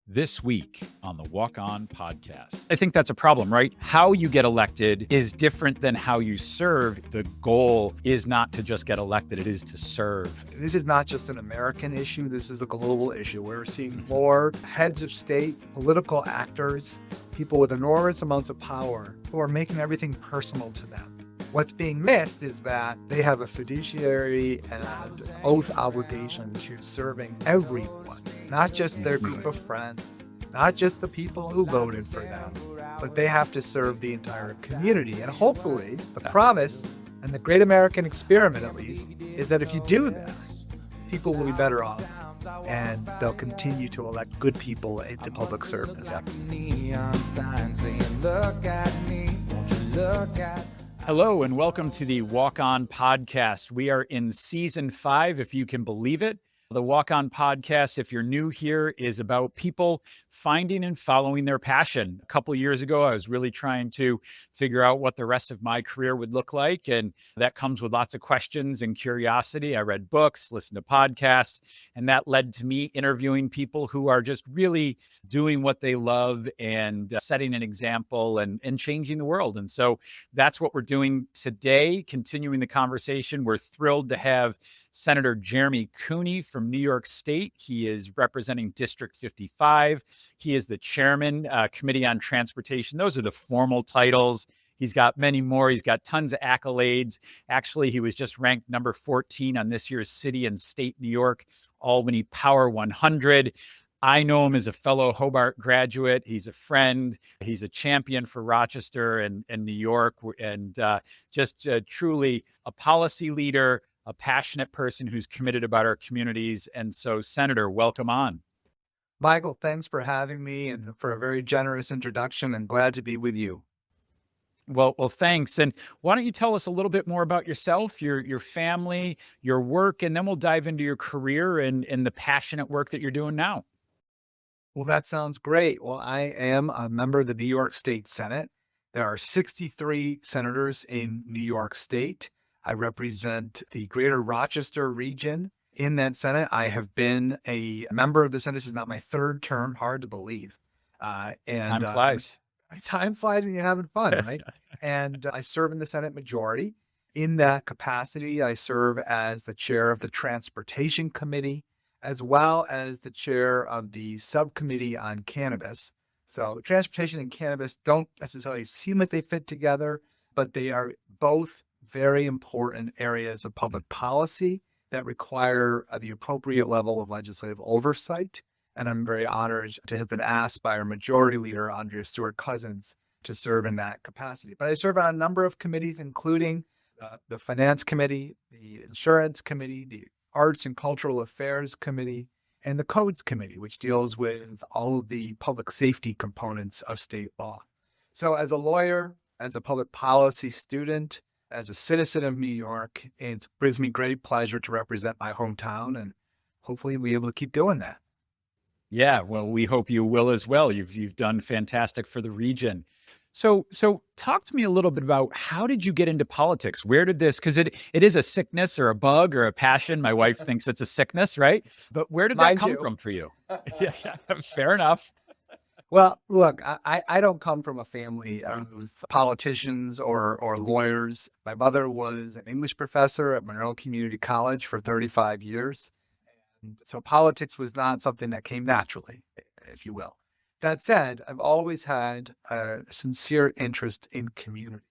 This week on the Walk On podcast. I think that's a problem, right? How you get elected is different than how you serve. The goal is not to just get elected, it is to serve. This is not just an American issue, this is a global issue. We're seeing more heads of state, political actors, people with enormous amounts of power who are making everything personal to them. What's being missed is that they have a fiduciary and oath obligation to serving everyone, not just their group of friends, not just the people who voted for them, but they have to serve the entire community. And hopefully, the promise and the great American experiment, at least, is that if you do that, people will be better off and they'll continue to elect good people into public service. Hello and welcome to the Walk On podcast. We are in season 5, if you can believe it. The Walk On podcast, if you're new here, is about people finding and following their passion. A couple of years ago, I was really trying to figure out what the rest of my career would look like. And that comes with lots of questions and curiosity. I read books, listened to podcasts, and that led to me interviewing people who are just really doing what they love and setting an example and changing the world. And so that's what we're doing today, continuing the conversation. We're thrilled to have Senator Jeremy Cooney from New York State. He is representing District 55. He is the chairman, Committee on Transportation. Those are the formal titles. He's got many more. He's got tons of accolades. Actually, he was just ranked number 14 on this year's City and State New York Albany Power 100. I know him as a fellow Hobart graduate. He's a friend. He's a champion for Rochester and New York, and just truly a policy leader, a passionate person who's committed about our communities. And so, Senator, welcome on. Michael, thanks for having me and for a very generous introduction, and glad to be with you. Well, thanks. And why don't you tell us a little bit more about yourself, your family, your work, and then we'll dive into your career and the passionate work that you're doing now. Well, that sounds great. Well, I am a member of the New York State Senate. There are 63 senators in New York State. I represent the greater Rochester region in that Senate. I have been a member of the Senate. This is not my third term, hard to believe. Time flies. Time flies when you're having fun, right? And I serve in the Senate majority. In that capacity, I serve as the chair of the Transportation Committee, as well as the chair of the Subcommittee on Cannabis. So transportation and cannabis don't necessarily seem like they fit together, but they are both very important areas of public policy that require the appropriate level of legislative oversight. And I'm very honored to have been asked by our majority leader, Andrea Stewart-Cousins, to serve in that capacity. But I serve on a number of committees, including the Finance Committee, the Insurance Committee, the Arts and Cultural Affairs Committee, and the Codes Committee, which deals with all of the public safety components of state law. So as a lawyer, as a public policy student, as a citizen of New York, it brings me great pleasure to represent my hometown, and hopefully we'll be able to keep doing that. Yeah, well, we hope you will as well. You've done fantastic for the region. So talk to me a little bit about how did you get into politics? Where did this, because it is a sickness or a bug or a passion. My wife thinks it's a sickness, right? But where did that come from for you? Yeah, fair enough. Well, look, I don't come from a family of politicians or lawyers. My mother was an English professor at Monroe Community College for 35 years. And so politics was not something that came naturally, if you will. That said, I've always had a sincere interest in community.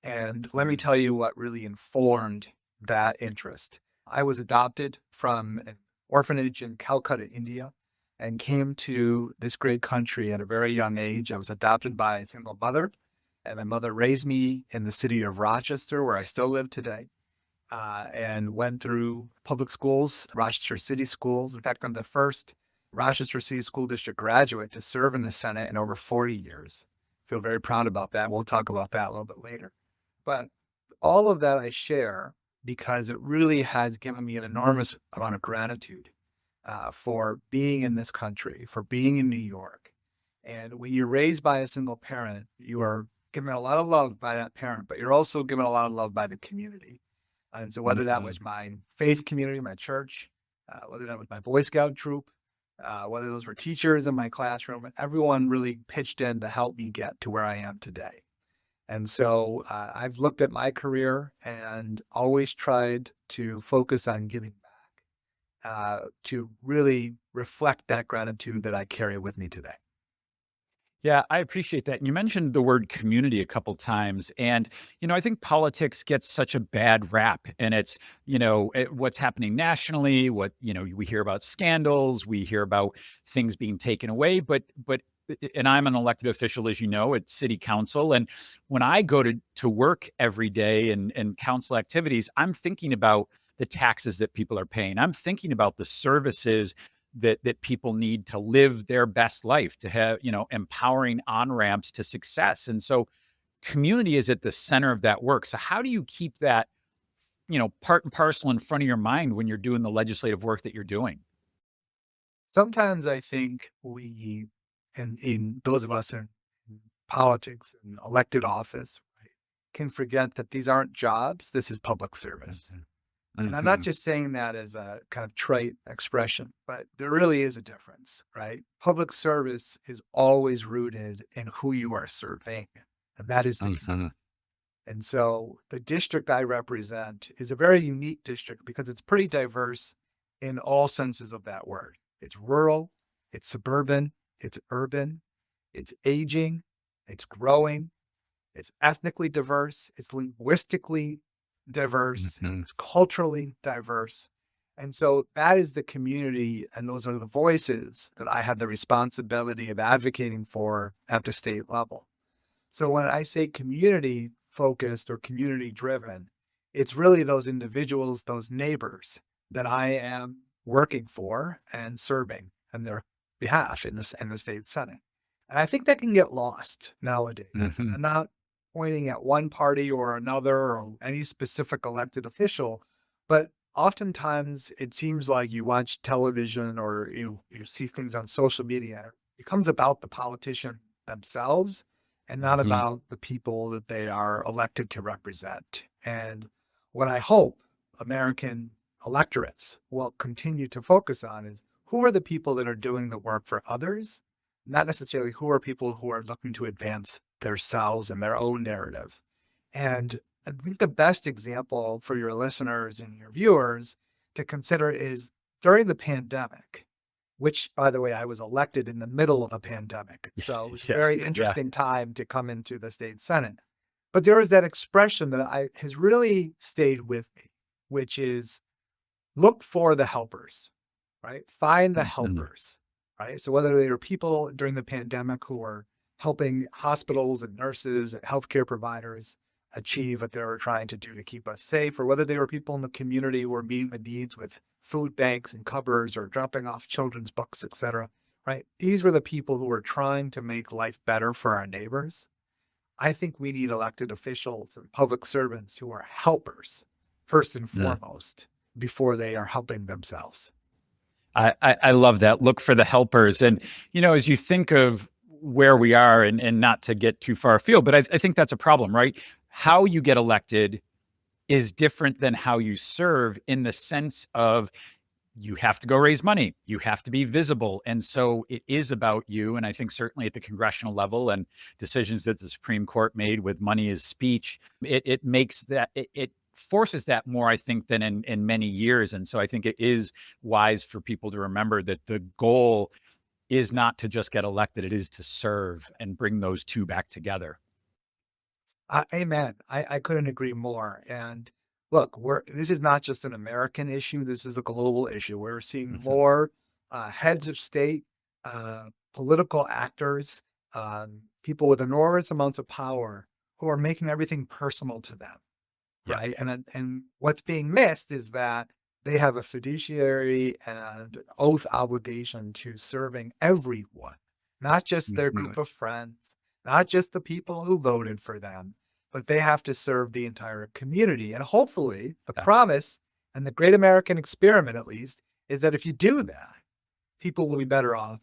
And let me tell you what really informed that interest. I was adopted from an orphanage in Calcutta, India, and came to this great country at a very young age. I was adopted by a single mother, and my mother raised me in the city of Rochester, where I still live today, and went through public schools, Rochester City Schools. In fact, I'm the first Rochester City School District graduate to serve in the Senate in over 40 years. Feel very proud about that. We'll talk about that a little bit later. But all of that I share because it really has given me an enormous amount of gratitude for being in this country, for being in New York. And when you're raised by a single parent, you are given a lot of love by that parent, but you're also given a lot of love by the community. And so whether that was my faith community, my church, whether that was my Boy Scout troop, whether those were teachers in my classroom, everyone really pitched in to help me get to where I am today. And so I've looked at my career and always tried to focus on giving back, to really reflect that gratitude that I carry with me today. Yeah, I appreciate that. And you mentioned the word community a couple times. And, I think politics gets such a bad rap. And it's, what's happening nationally, we hear about scandals, we hear about things being taken away. And I'm an elected official, as you know, at city council. And when I go to work every day and council activities, I'm thinking about the taxes that people are paying. I'm thinking about the services that people need to live their best life, to have, empowering on-ramps to success. And so community is at the center of that work. So how do you keep that, part and parcel in front of your mind when you're doing the legislative work that you're doing? Sometimes I think we, and in those of us in politics and elected office, right, can forget that these aren't jobs. This is public service. And I'm not just saying that as a kind of trite expression, but there really is a difference, right? Public service is always rooted in who you are serving, and that is the key. And so the district I represent is a very unique district because it's pretty diverse in all senses of that word. It's rural, it's suburban, it's urban, it's aging, it's growing, it's ethnically diverse, it's linguistically diverse, it's culturally diverse. And so that is the community, and those are the voices that I have the responsibility of advocating for at the state level. So when I say community focused or community driven, it's really those individuals, those neighbors that I am working for and serving on their behalf in the state Senate. And I think that can get lost nowadays. I'm not pointing at one party or another or any specific elected official, but oftentimes it seems like you watch television or you see things on social media. It becomes about the politician themselves and not about the people that they are elected to represent. And what I hope American electorates will continue to focus on is who are the people that are doing the work for others, not necessarily who are people who are looking to advance themselves and their own narrative. And I think the best example for your listeners and your viewers to consider is during the pandemic, which, by the way, I was elected in the middle of a pandemic. So it was a very interesting time to come into the state Senate. But there was that expression that has really stayed with me, which is look for the helpers, right? Find the helpers, right? So whether they are people during the pandemic who are helping hospitals and nurses and healthcare providers achieve what they were trying to do to keep us safe, or whether they were people in the community who are meeting the needs with food banks and cupboards or dropping off children's books, et cetera, right? These were the people who were trying to make life better for our neighbors. I think we need elected officials and public servants who are helpers, first and foremost, before they are helping themselves. I love that. Look for the helpers. And, as you think of where we are and not to get too far afield, but I think that's a problem, right? How you get elected is different than how you serve in the sense of you have to go raise money. You have to be visible. And so it is about you. And I think certainly at the congressional level and decisions that the Supreme Court made with money is speech, it makes that, it forces that more, I think, than in many years. And so I think it is wise for people to remember that the goal is not to just get elected. It is to serve and bring those two back together. Amen. I couldn't agree more. And look, this is not just an American issue. This is a global issue. We're seeing more heads of state, political actors, people with enormous amounts of power who are making everything personal to them, right? And what's being missed is that they have a fiduciary and oath obligation to serving everyone, not just their group of friends, not just the people who voted for them, but they have to serve the entire community. And hopefully the promise and the great American experiment, at least, is that if you do that, people will be better off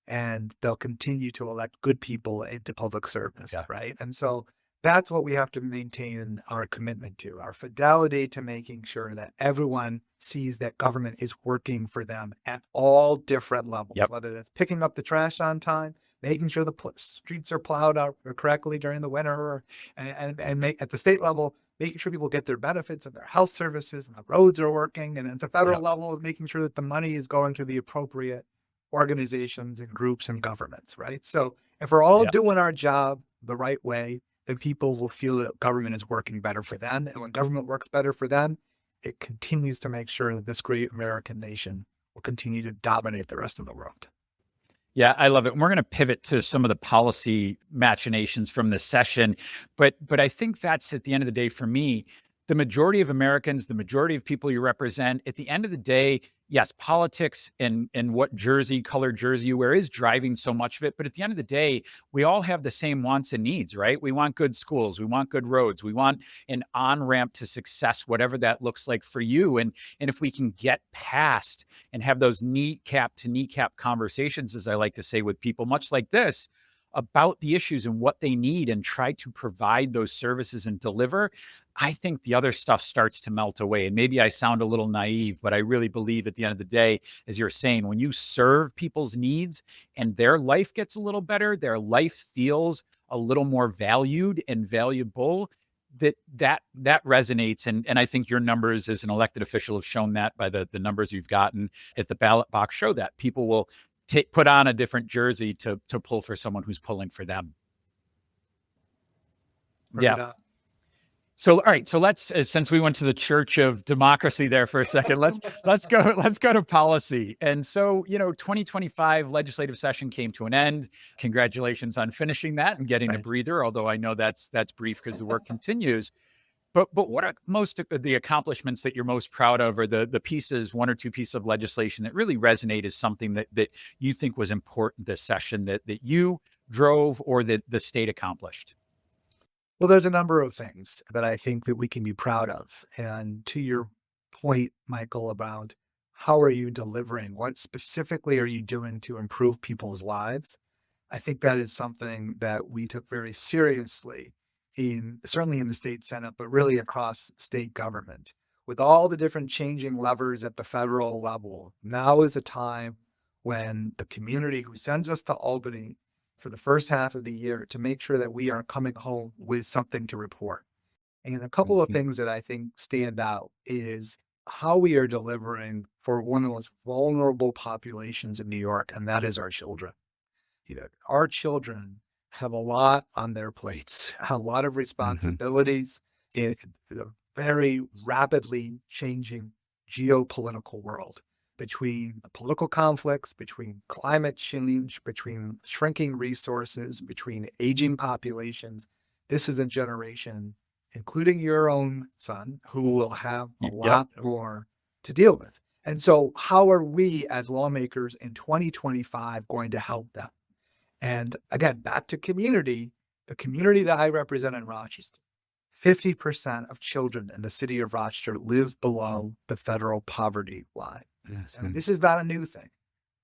and they'll continue to elect good people into public service, right? And so That's what we have to maintain our commitment to, our fidelity to making sure that everyone sees that government is working for them at all different levels, Yep. whether that's picking up the trash on time, making sure the streets are plowed out correctly during the winter, and make at the state level, making sure people get their benefits and their health services and the roads are working. And at the federal Yep. level, making sure that the money is going to the appropriate organizations and groups and governments, right? So if we're all Yep. doing our job the right way, then people will feel that government is working better for them. And when government works better for them, it continues to make sure that this great American nation will continue to dominate the rest of the world. Yeah, I love it. And we're going to pivot to some of the policy machinations from this session. But I think that's at the end of the day, for me, the majority of Americans, the majority of people you represent, at the end of the day, yes, politics and what color jersey you wear is driving so much of it. But at the end of the day, we all have the same wants and needs, right? We want good schools. We want good roads. We want an on-ramp to success, whatever that looks like for you. And if we can get past and have those kneecap to kneecap conversations, as I like to say, with people, much like this, about the issues and what they need and try to provide those services and deliver, I think the other stuff starts to melt away. And maybe I sound a little naive, but I really believe at the end of the day, as you're saying, when you serve people's needs and their life gets a little better, their life feels a little more valued and valuable, that resonates. And I think your numbers as an elected official have shown that by the numbers you've gotten at the ballot box show that people will put on a different jersey to pull for someone who's pulling for them. Yeah. So, all right. So let's, since we went to the church of democracy there for a second, let's go to policy. And so, 2025 legislative session came to an end. Congratulations on finishing that and getting a breather. Although I know that's brief because the work continues. But what are most of the accomplishments that you're most proud of, or the pieces, one or two pieces of legislation that really resonate as something that you think was important this session that you drove or that the state accomplished? Well, there's a number of things that I think that we can be proud of. And to your point, Michael, about how are you delivering? What specifically are you doing to improve people's lives? I think that is something that we took very seriously certainly in the state Senate, but really across state government. With all the different changing levers at the federal level, now is a time when the community who sends us to Albany for the first half of the year to make sure that we are coming home with something to report. And a couple of things that I think stand out is how we are delivering for one of the most vulnerable populations in New York, and that is our children. Our children have a lot on their plates, a lot of responsibilities in a very rapidly changing geopolitical world, between political conflicts, between climate change, between shrinking resources, between aging populations. This is a generation, including your own son, who will have a lot more to deal with. And so how are we as lawmakers in 2025 going to help them? And again, back to community, the community that I represent in Rochester, 50% of children in the city of Rochester live below the federal poverty line. Yes. And this is not a new thing.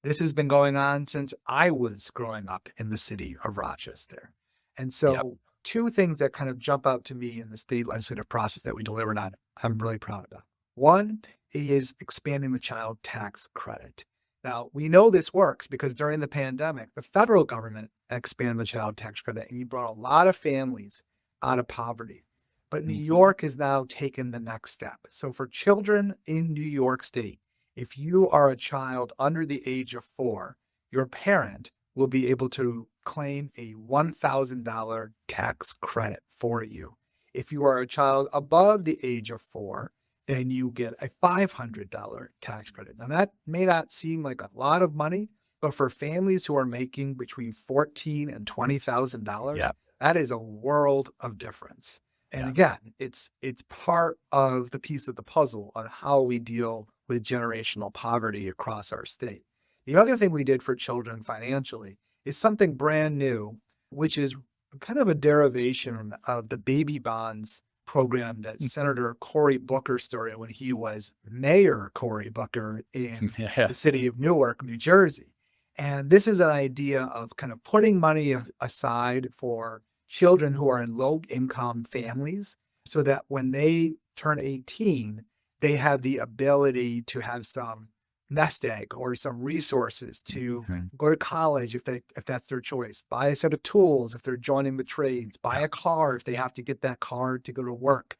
This has been going on since I was growing up in the city of Rochester. And so two things that kind of jump out to me in the state legislative process that we delivered on, I'm really proud about. One is expanding the child tax credit. Now, we know this works because during the pandemic, the federal government expanded the child tax credit, and you brought a lot of families out of poverty. But New York has now taken the next step. So for children in New York State, if you are a child under the age of 4, your parent will be able to claim a $1,000 tax credit for you. If you are a child above the age of 4, then you get a $500 tax credit. Now, that may not seem like a lot of money, but for families who are making between $14,000 and $20,000, that is a world of difference. And again, it's part of the piece of the puzzle on how we deal with generational poverty across our state. The other thing we did for children financially is something brand new, which is kind of a derivation of the baby bonds program that Senator Cory Booker started when he was Mayor Cory Booker in the city of Newark, New Jersey. And this is an idea of kind of putting money aside for children who are in low income families so that when they turn 18, they have the ability to have some nest egg or some resources to go to college if that's their choice, buy a set of tools if they're joining the trades, buy a car if they have to get that car to go to work.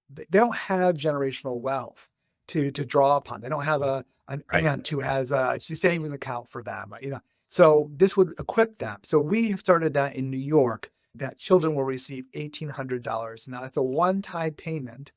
They don't have generational wealth to draw upon. They don't have an aunt who has a savings account for them, So this would equip them. So we have started that in New York, that children will receive $1,800. Now that's a one-time payment.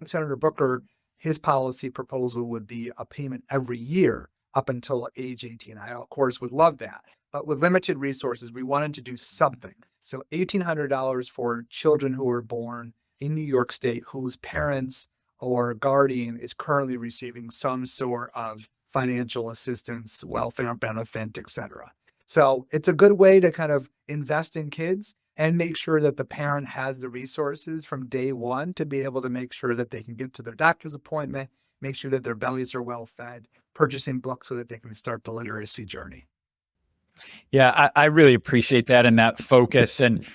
Senator Booker, his policy proposal would be a payment every year up until age 18. I, of course, would love that. But with limited resources, we wanted to do something. So $1,800 for children who were born in New York State whose parents or guardian is currently receiving some sort of financial assistance, welfare benefit, etc. So it's a good way to kind of invest in kids and make sure that the parent has the resources from day one to be able to make sure that they can get to their doctor's appointment, make sure that their bellies are well fed, purchasing books so that they can start the literacy journey. Yeah, I really appreciate that and that focus. And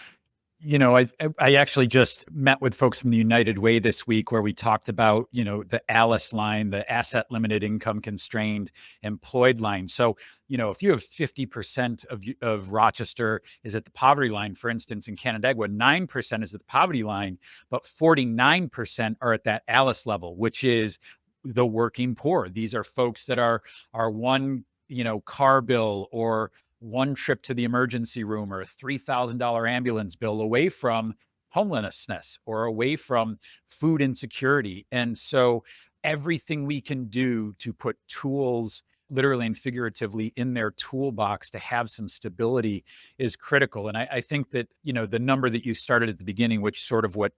I actually just met with folks from the United Way this week where we talked about, the ALICE line, the asset limited income constrained employed line. So, if you have 50% of Rochester is at the poverty line, for instance, in Canandaigua, 9% is at the poverty line, but 49% are at that ALICE level, which is the working poor. These are folks that are one, car bill or one trip to the emergency room or a $3,000 ambulance bill away from homelessness or away from food insecurity. And so everything we can do to put tools, literally and figuratively, in their toolbox to have some stability is critical. And I think that, the number that you started at the beginning, which sort of what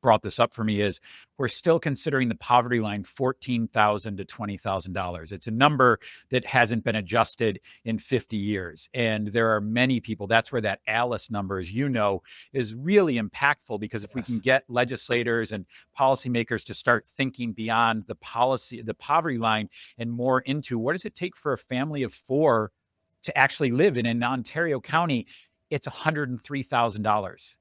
brought this up for me, is we're still considering the poverty line $14,000 to $20,000. It's a number that hasn't been adjusted in 50 years. And there are many people, that's where that ALICE number, as is really impactful, because if we can get legislators and policymakers to start thinking beyond the poverty line and more into what does it take for a family of four to actually live in Ontario County, it's $103,000.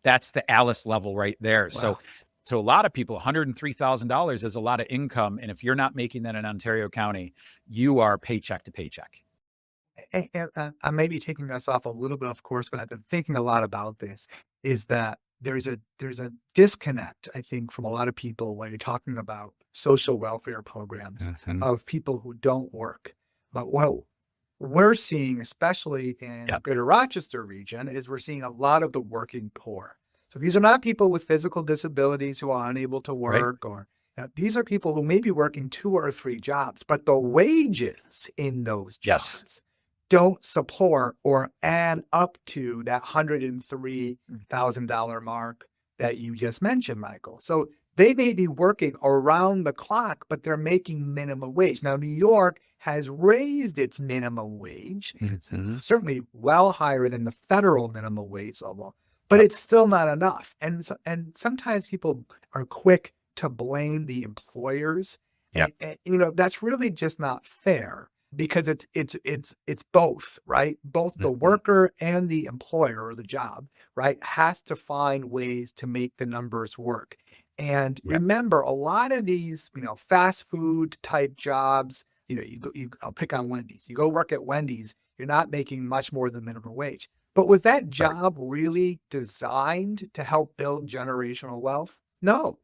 That's the ALICE level right there. Wow. So a lot of people, $103,000 is a lot of income. And if you're not making that in Ontario County, you are paycheck to paycheck. And I may be taking us off a little bit, of course, but I've been thinking a lot about this, is that there's a disconnect, I think, from a lot of people when you're talking about social welfare programs of people who don't work. But what we're seeing, especially in the Greater Rochester region, is we're seeing a lot of the working poor. So these are not people with physical disabilities who are unable to work, or these are people who may be working 2 or 3 jobs, but the wages in those jobs don't support or add up to that $103,000 mark that you just mentioned, Michael. So they may be working around the clock, but they're making minimum wage. Now, New York has raised its minimum wage, certainly well higher than the federal minimum wage level, but it's still not enough. And sometimes people are quick to blame the employers. And, that's really just not fair, because it's both, right? Both the worker and the employer, or the job, right, has to find ways to make the numbers work. And remember, a lot of these, fast food type jobs, I'll pick on Wendy's. You go work at Wendy's, you're not making much more than minimum wage. But was that job really designed to help build generational wealth? No,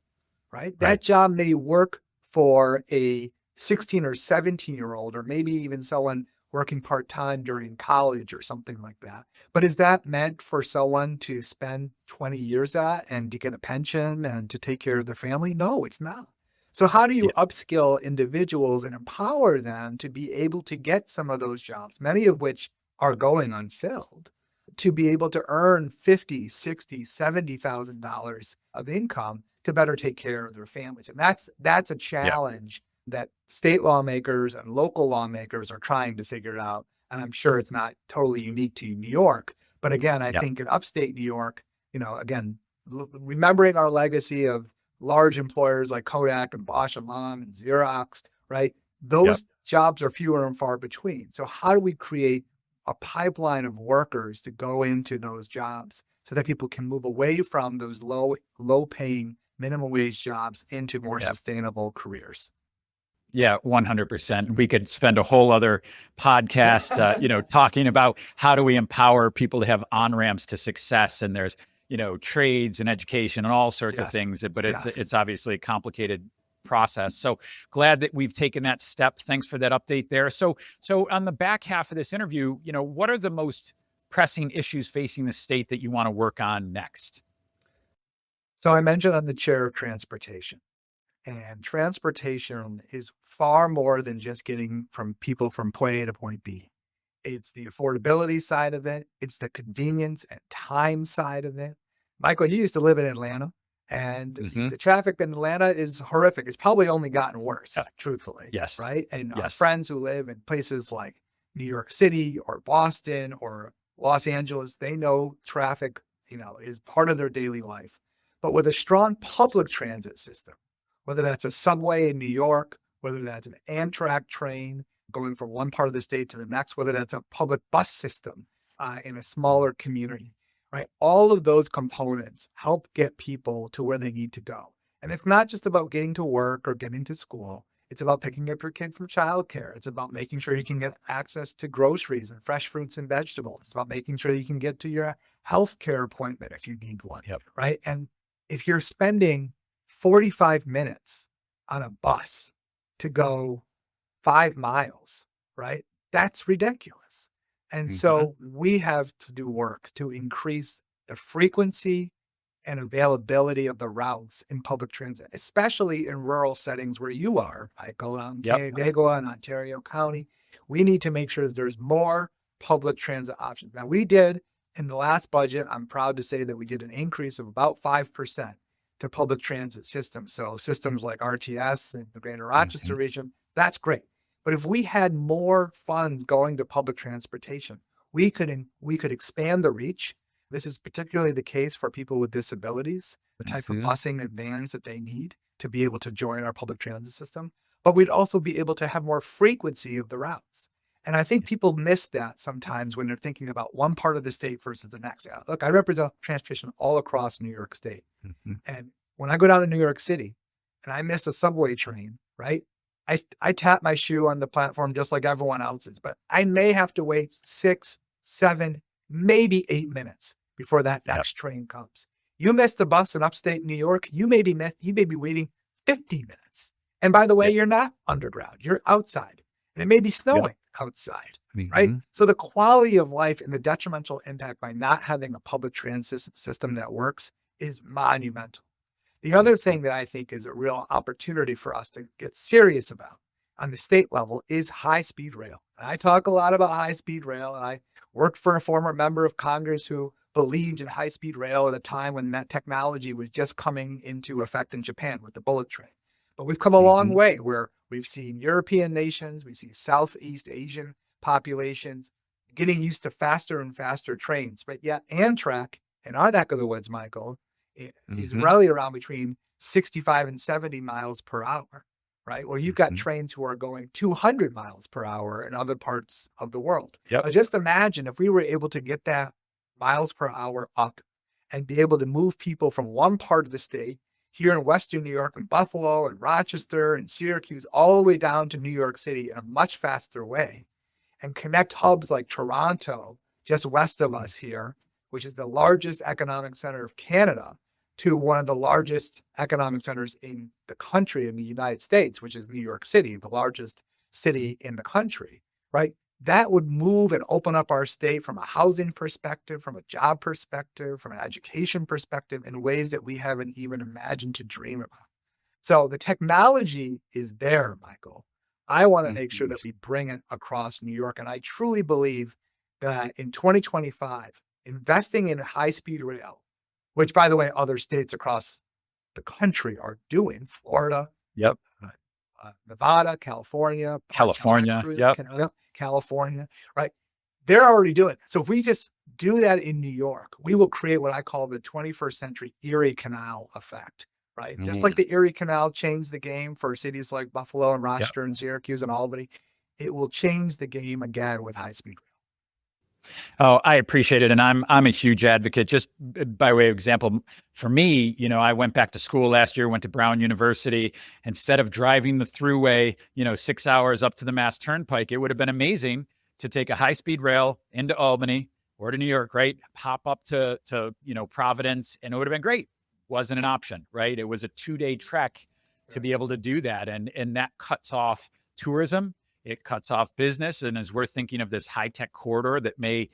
right? That job may work for a 16 or 17-year-old, or maybe even someone working part-time during college or something like that. But is that meant for someone to spend 20 years at and to get a pension and to take care of their family? No, it's not. So how do you upskill individuals and empower them to be able to get some of those jobs, many of which are going unfilled, to be able to earn $50,000, $60,000, $70,000 of income to better take care of their families? And that's a challenge that state lawmakers and local lawmakers are trying to figure out. And I'm sure it's not totally unique to New York. But again, I think in upstate New York, again, remembering our legacy of large employers like Kodak and Bosch and Lomb and Xerox, right? Those jobs are fewer and far between. So how do we create a pipeline of workers to go into those jobs so that people can move away from those low paying minimum wage jobs into more sustainable careers. Yeah, 100%. We could spend a whole other podcast, talking about how do we empower people to have on-ramps to success. And there's, trades and education and all sorts of things, but it's obviously a complicated process. So glad that we've taken that step. Thanks for that update there. So on the back half of this interview, what are the most pressing issues facing the state that you want to work on next? So I mentioned I'm the chair of transportation. And transportation is far more than just getting people from point A to point B. It's the affordability side of it. It's the convenience and time side of it. Michael, you used to live in Atlanta, and the traffic in Atlanta is horrific. It's probably only gotten worse, truthfully. Yes. Right? And our friends who live in places like New York City or Boston or Los Angeles, they know traffic, is part of their daily life. But with a strong public transit system, whether that's a subway in New York, whether that's an Amtrak train going from one part of the state to the next, whether that's a public bus system in a smaller community, right? All of those components help get people to where they need to go. And it's not just about getting to work or getting to school. It's about picking up your kid from childcare. It's about making sure you can get access to groceries and fresh fruits and vegetables. It's about making sure you can get to your healthcare appointment if you need one, right? And if you're spending 45 minutes on a bus to go 5 miles, right? That's ridiculous. And so we have to do work to increase the frequency and availability of the routes in public transit, especially in rural settings where you are, Michael, Canandaigua and Ontario County. We need to make sure that there's more public transit options. Now, we did in the last budget, I'm proud to say that we did an increase of about 5% to public transit systems. So systems like RTS in the Greater Rochester region, that's great. But if we had more funds going to public transportation, we could expand the reach. This is particularly the case for people with disabilities, the type of busing and vans that they need to be able to join our public transit system. But we'd also be able to have more frequency of the routes. And I think people miss that sometimes when they're thinking about one part of the state versus the next. Look, I represent transportation all across New York State. And when I go down to New York City and I miss a subway train, right? I tap my shoe on the platform just like everyone else's, but I may have to wait 6, 7, maybe 8 minutes before that next train comes. You miss the bus in upstate New York, you may be waiting 50 minutes. And by the way, you're not underground, you're outside. And it may be snowing outside, right? So the quality of life and the detrimental impact by not having a public transit system that works is monumental. The other thing that I think is a real opportunity for us to get serious about on the state level is high-speed rail. And I talk a lot about high-speed rail, and I worked for a former member of Congress who believed in high-speed rail at a time when that technology was just coming into effect in Japan with the bullet train. But we've come a long way where we've seen European nations, we see Southeast Asian populations getting used to faster and faster trains. But yet Amtrak in our neck of the woods, Michael, is rally around between 65 and 70 miles per hour, right? Well, you've got trains who are going 200 miles per hour in other parts of the world. Just imagine if we were able to get that miles per hour up and be able to move people from one part of the state here in Western New York and Buffalo and Rochester and Syracuse all the way down to New York City in a much faster way and connect hubs like Toronto, just west of us here, which is the largest economic center of Canada, to one of the largest economic centers in the country, in the United States, which is New York City, the largest city in the country, right? That would move and open up our state from a housing perspective, from a job perspective, from an education perspective in ways that we haven't even imagined to dream about. So the technology is there, Michael. I want to make sure that we bring it across New York. And I truly believe that in 2025, investing in high-speed rail, which, by the way, other states across the country are doing, Florida, Nevada, California, California, right? They're already doing it. So if we just do that in New York, we will create what I call the 21st century Erie Canal effect, right? Just like the Erie Canal changed the game for cities like Buffalo and Rochester and Syracuse and Albany, it will change the game again with high-speed rail. Oh, I appreciate it. And I'm a huge advocate. Just by way of example, for me, I went back to school last year, went to Brown University. Instead of driving the thruway, 6 hours up to the Mass Turnpike, it would have been amazing to take a high-speed rail into Albany or to New York, right? Pop up to Providence, and it would have been great. Wasn't an option, right? It was a 2-day trek to be able to do that. And that cuts off tourism. It cuts off business. And as we're thinking of this high-tech corridor that may,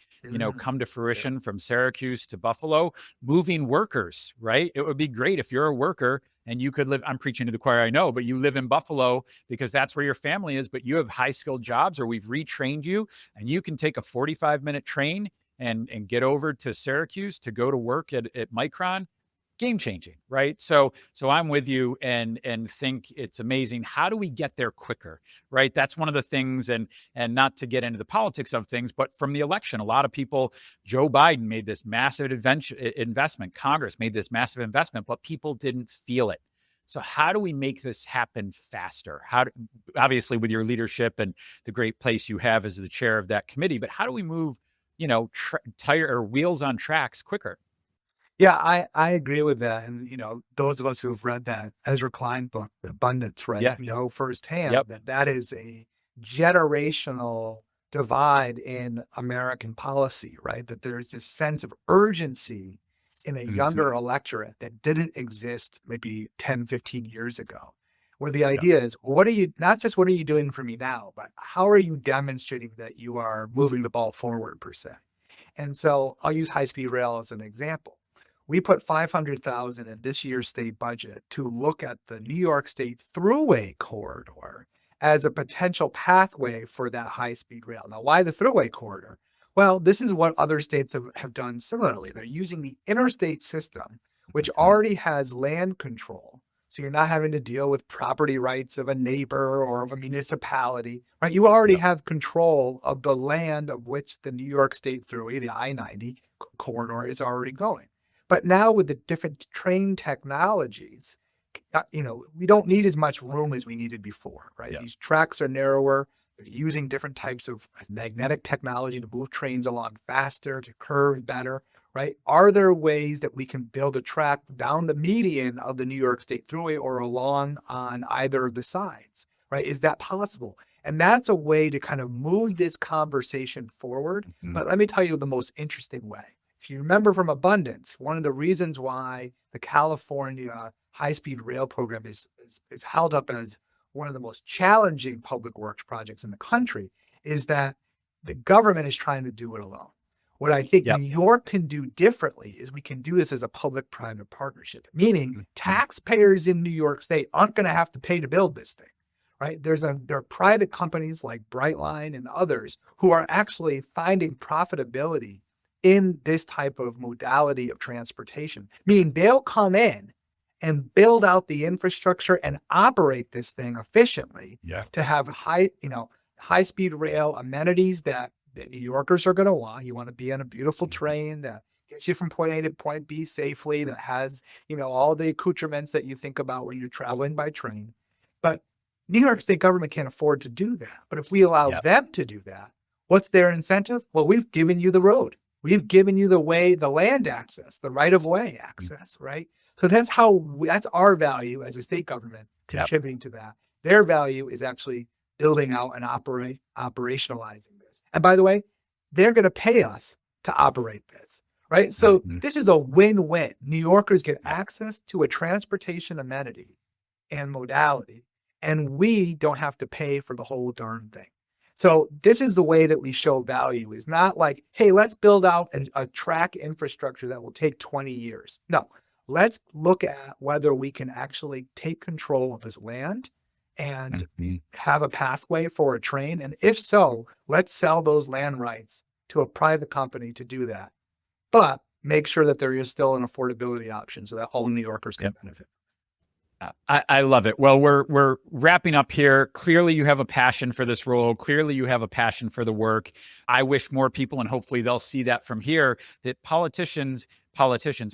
come to fruition from Syracuse to Buffalo, moving workers, right? It would be great if you're a worker and you could live, I'm preaching to the choir, I know, but you live in Buffalo because that's where your family is, but you have high-skilled jobs, or we've retrained you, and you can take a 45-minute train and get over to Syracuse to go to work at Micron. Game changing, right? So I'm with you and think it's amazing. How do we get there quicker, right? That's one of the things, and not to get into the politics of things, but from the election, a lot of people, Joe Biden made this massive investment, Congress made this massive investment, but people didn't feel it. So how do we make this happen faster? Obviously with your leadership and the great place you have as the chair of that committee, but how do we move, wheels on tracks quicker? Yeah, I agree with that. And, those of us who have read that Ezra Klein book, The Abundance, right, Yeah. know firsthand Yep. that is a generational divide in American policy, right? That there's this sense of urgency in a younger electorate that didn't exist maybe 10, 15 years ago, where the idea is, not just what are you doing for me now, but how are you demonstrating that you are moving the ball forward, per se? And so I'll use high-speed rail as an example. We put $500,000 in this year's state budget to look at the New York State Thruway corridor as a potential pathway for that high-speed rail. Now, why the Thruway corridor? Well, this is what other states have done similarly. They're using the interstate system, which already has land control. So you're not having to deal with property rights of a neighbor or of a municipality, right? You already have control of the land of which the New York State Thruway, the I-90 corridor, is already going. But now with the different train technologies, we don't need as much room as we needed before, right? Yeah. These tracks are narrower. They're using different types of magnetic technology to move trains along faster, to curve better, right? Are there ways that we can build a track down the median of the New York State Thruway or along on either of the sides, right? Is that possible? And that's a way to kind of move this conversation forward. But let me tell you the most interesting way. If you remember from Abundance, one of the reasons why the California high-speed rail program is held up as one of the most challenging public works projects in the country is that the government is trying to do it alone. What I think New York can do differently is we can do this as a public-private partnership, meaning taxpayers in New York State aren't going to have to pay to build this thing, right? There are private companies like Brightline and others who are actually finding profitability in this type of modality of transportation, meaning they'll come in and build out the infrastructure and operate this thing efficiently to have high-speed rail amenities that New Yorkers are going to want. You want to be on a beautiful train that gets you from point A to point B safely, that has, all the accoutrements that you think about when you're traveling by train. But New York State government can't afford to do that. But if we allow them to do that, what's their incentive? Well, we've given you the road. We've given you the land access, the right-of-way access, right? So that's our value as a state government contributing to that. Their value is actually building out and operationalizing this. And by the way, they're going to pay us to operate this, right? So this is a win-win. New Yorkers get access to a transportation amenity and modality, and we don't have to pay for the whole darn thing. So this is the way that we show value. Is not like, hey, let's build out a track infrastructure that will take 20 years. No, let's look at whether we can actually take control of this land and have a pathway for a train. And if so, let's sell those land rights to a private company to do that. But make sure that there is still an affordability option so that all New Yorkers can benefit. I love it. Well, we're wrapping up here. Clearly, you have a passion for this role. Clearly, you have a passion for the work. I wish more people, and hopefully they'll see that from here, that politicians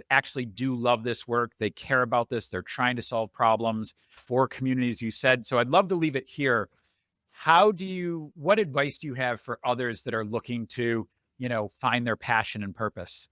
actually do love this work. They care about this. They're trying to solve problems for communities, you said. So I'd love to leave it here. What advice do you have for others that are looking to find their passion and purpose?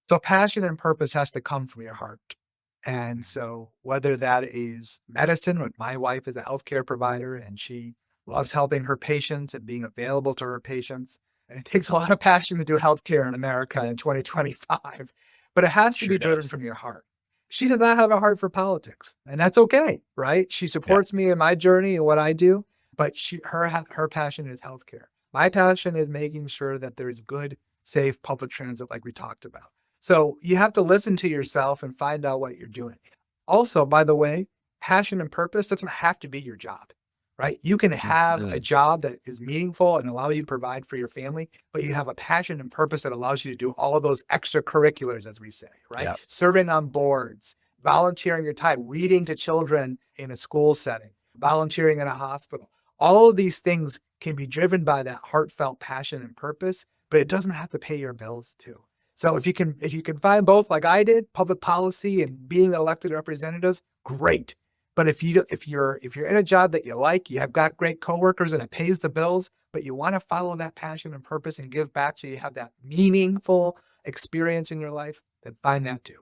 So passion and purpose has to come from your heart. And so whether that is medicine, my wife is a healthcare provider and she loves helping her patients and being available to her patients. And it takes a lot of passion to do healthcare in America in 2025, but it has to Sure be driven does. from your heart. She does not have a heart for politics, and that's okay, right? She supports me in my journey and what I do, but her passion is healthcare. My passion is making sure that there's good, safe public transit like we talked about. So you have to listen to yourself and find out what you're doing. Also, by the way, passion and purpose doesn't have to be your job, right? You can have a job that is meaningful and allow you to provide for your family, but you have a passion and purpose that allows you to do all of those extracurriculars, as we say, right? Yeah. Serving on boards, volunteering your time, reading to children in a school setting, volunteering in a hospital. All of these things can be driven by that heartfelt passion and purpose, but it doesn't have to pay your bills too. So if you can find both like I did, public policy and being an elected representative, great. But if you're in a job that you like, you have got great coworkers and it pays the bills, but you want to follow that passion and purpose and give back so you have that meaningful experience in your life, then find that too.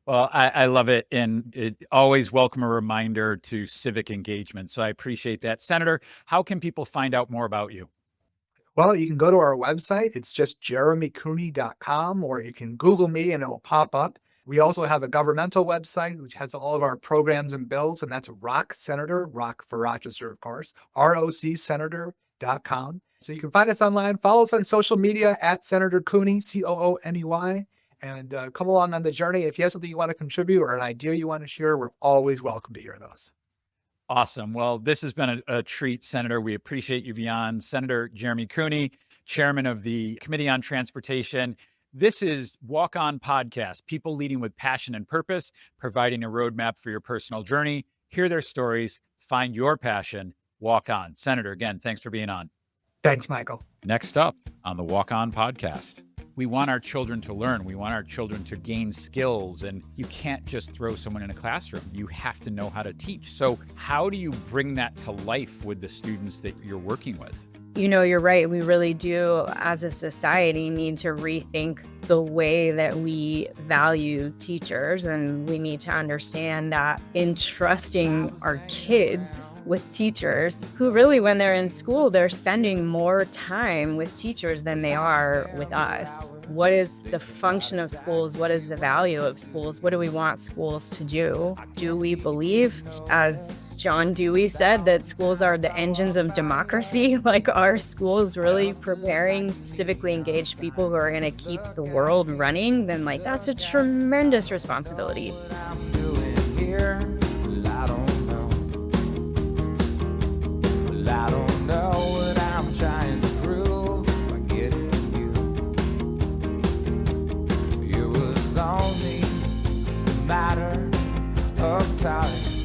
Well, I love it. And it always welcome a reminder to civic engagement. So I appreciate that. Senator, how can people find out more about you? Well, you can go to our website. It's just jeremycooney.com, or you can Google me and it will pop up. We also have a governmental website, which has all of our programs and bills, and that's ROC Senator, ROC for Rochester, of course, rocsenator.com. So you can find us online, follow us on social media at Senator Cooney, Cooney, and come along on the journey. If you have something you want to contribute or an idea you want to share, we're always welcome to hear those. Awesome. Well, this has been a treat, Senator. We appreciate you beyond. Senator Jeremy Cooney, Chairman of the Committee on Transportation. This is Walk On Podcast, people leading with passion and purpose, providing a roadmap for your personal journey. Hear their stories, find your passion, walk on. Senator, again, thanks for being on. Thanks, Michael. Next up on the Walk On Podcast. We want our children to learn. We want our children to gain skills. And you can't just throw someone in a classroom. You have to know how to teach. So how do you bring that to life with the students that you're working with? You're right. We really do, as a society, need to rethink the way that we value teachers. And we need to understand that entrusting our kids with teachers who really, when they're in school, they're spending more time with teachers than they are with us. What is the function of schools? What is the value of schools? What do we want schools to do? Do we believe, as John Dewey said, that schools are the engines of democracy? Like, are schools really preparing civically engaged people who are going to keep the world running? Then, that's a tremendous responsibility. I don't know what I'm trying to prove by getting with you. It was only a matter of time.